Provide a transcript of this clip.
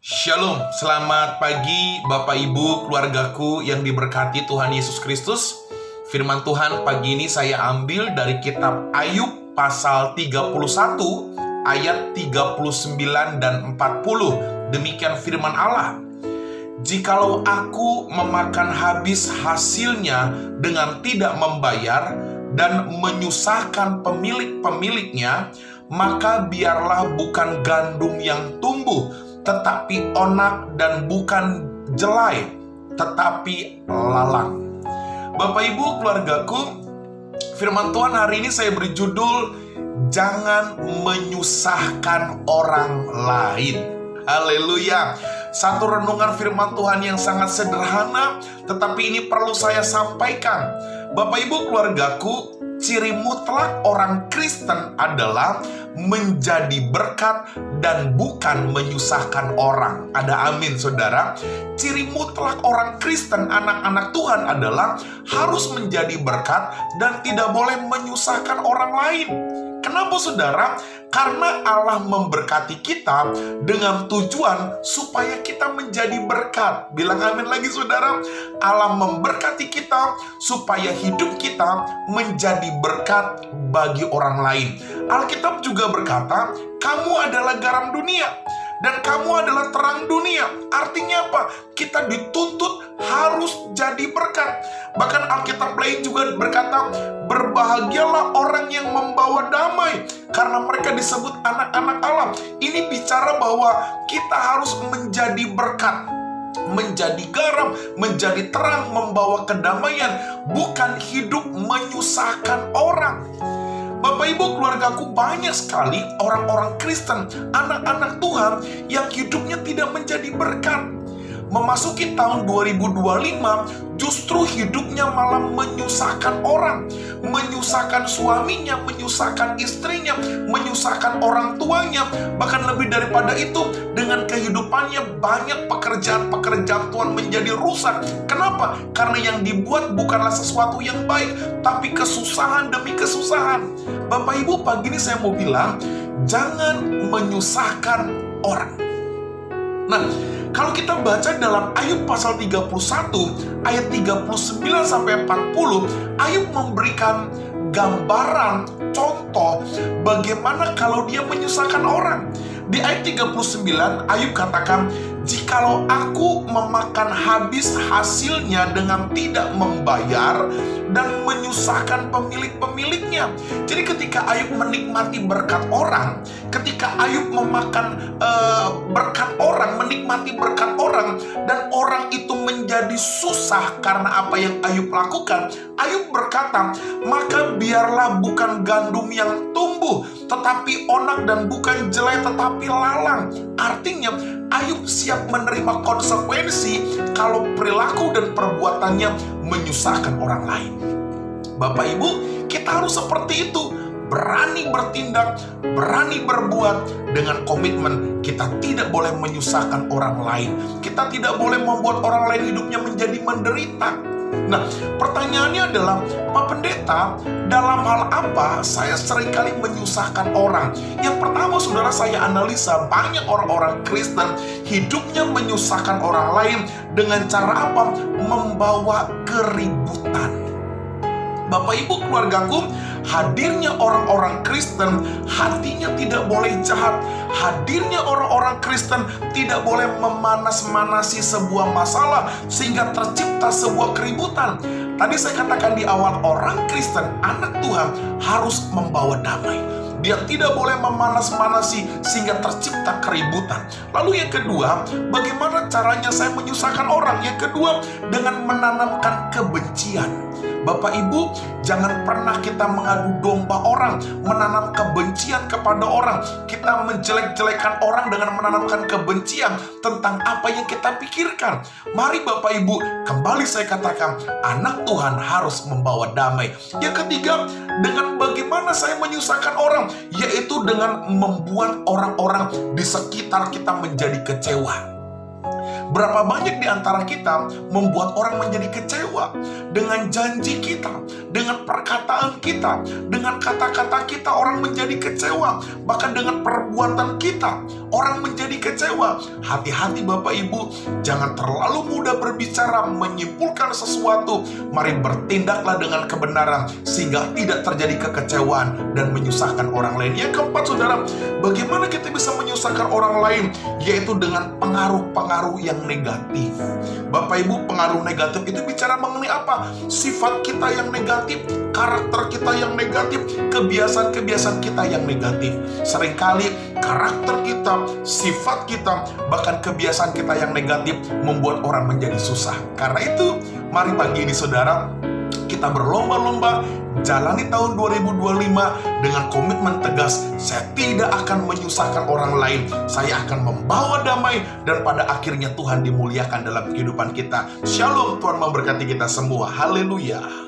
Shalom, selamat pagi Bapak Ibu, keluargaku yang diberkati Tuhan Yesus Kristus. Firman Tuhan pagi ini saya ambil dari kitab Ayub pasal 31 ayat 39 dan 40. Demikian firman Allah. Jikalau aku memakan habis hasilnya dengan tidak membayar dan menyusahkan pemilik-pemiliknya, maka biarlah bukan gandum yang tumbuh, tetapi onak, dan bukan jelai, tetapi lalang. Bapak Ibu, keluargaku, firman Tuhan hari ini saya beri judul, jangan menyusahkan orang lain. Haleluya. Satu renungan firman Tuhan yang sangat sederhana, tetapi ini perlu saya sampaikan. Bapak Ibu, keluargaku, ciri mutlak orang Kristen adalah menjadi berkat dan bukan menyusahkan orang. Ada amin, saudara. Ciri mutlak orang Kristen, anak-anak Tuhan adalah harus menjadi berkat dan tidak boleh menyusahkan orang lain. Kenapa, saudara? Karena Allah memberkati kita dengan tujuan supaya kita menjadi berkat. Bilang amin lagi, saudara. Allah memberkati kita supaya hidup kita menjadi berkat bagi orang lain. Alkitab juga berkata, kamu adalah garam dunia dan kamu adalah terang dunia. Artinya apa? Kita dituntut harus jadi berkat. Bahkan Alkitab lain juga berkata, berbahagialah orang yang membawa damai, karena mereka disebut anak-anak Allah. Ini bicara bahwa kita harus menjadi berkat, menjadi garam, menjadi terang, membawa kedamaian, bukan hidup menyusahkan orang. Bapak Ibu, keluargaku, banyak sekali orang-orang Kristen, anak-anak Tuhan yang hidupnya tidak menjadi berkat. Memasuki tahun 2025, justru hidupnya malah menyusahkan orang, menyusahkan suaminya, menyusahkan istrinya, menyusahkan orang tuanya. Bahkan lebih daripada itu, dengan kehidupannya banyak pekerjaan-pekerjaan Tuhan menjadi rusak. Kenapa? Karena yang dibuat bukanlah sesuatu yang baik, tapi kesusahan demi kesusahan. Bapak Ibu, pagi ini saya mau bilang, jangan menyusahkan orang. Nah, kalau kita baca dalam Ayub pasal 31 ayat 39 sampai 40, Ayub memberikan gambaran contoh bagaimana kalau dia menyusahkan orang. Di ayat 39 Ayub katakan, jikalau aku memakan habis hasilnya dengan tidak membayar dan menyusahkan pemilik-pemiliknya. Jadi ketika Ayub menikmati berkat orang, ketika Ayub memakan berkat orang, menikmati berkat orang, dan orang itu menjadi susah karena apa yang Ayub lakukan, Ayub berkata, maka biarlah bukan gandum yang tumbuh, tetapi onak, dan bukan jelai tetapi lalang. Artinya Ayub siap menerima konsekuensi kalau perilaku dan perbuatannya menyusahkan orang lain. Bapak Ibu, kita harus seperti itu. Berani bertindak, berani berbuat dengan komitmen. Kita tidak boleh menyusahkan orang lain. Kita tidak boleh membuat orang lain hidupnya menjadi menderita. Nah, pertanyaannya adalah, Pak Pendeta, dalam hal apa saya seringkali menyusahkan orang? Yang pertama, saudara, saya analisa banyak orang-orang Kristen hidupnya menyusahkan orang lain dengan cara apa? Membawa keributan. Bapak Ibu, keluargaku, hadirnya orang-orang Kristen hatinya tidak boleh jahat. Hadirnya orang-orang Kristen tidak boleh memanas-manasi sebuah masalah sehingga tercipta sebuah keributan. Tadi saya katakan di awal, orang Kristen, anak Tuhan, harus membawa damai. Dia tidak boleh memanas-manasi sehingga tercipta keributan. Lalu yang kedua, bagaimana caranya saya menyusahkan orang? Yang kedua, dengan menanamkan kebencian. Bapak Ibu, jangan pernah kita mengadu domba orang, menanam kebencian kepada orang. Kita menjelek-jelekan orang dengan menanamkan kebencian tentang apa yang kita pikirkan. Mari Bapak Ibu, kembali saya katakan, anak Tuhan harus membawa damai. Yang ketiga, dengan bagaimana saya menyusahkan orang, yaitu dengan membuat orang-orang di sekitar kita menjadi kecewa. Berapa banyak di antara kita membuat orang menjadi kecewa dengan janji kita, dengan perkataan kita, dengan kata-kata kita orang menjadi kecewa, bahkan dengan perbuatan kita orang menjadi kecewa. Hati-hati Bapak Ibu, jangan terlalu mudah berbicara, menyimpulkan sesuatu. Mari bertindaklah dengan kebenaran sehingga tidak terjadi kekecewaan dan menyusahkan orang lain. Yang keempat, saudara, bagaimana kita bisa menyusahkan orang lain? Yaitu dengan pengaruh-pengaruh yang negatif. Bapak Ibu, pengaruh negatif itu bicara mengenai apa? Sifat kita yang negatif, karakter kita yang negatif, kebiasaan-kebiasaan kita yang negatif. Seringkali karakter kita, sifat kita, bahkan kebiasaan kita yang negatif membuat orang menjadi susah. Karena itu, mari pagi ini saudara, kita berlomba-lomba jalani tahun 2025 dengan komitmen tegas. Saya tidak akan menyusahkan orang lain. Saya akan membawa damai dan pada akhirnya Tuhan dimuliakan dalam kehidupan kita. Shalom, Tuhan memberkati kita semua. Haleluya.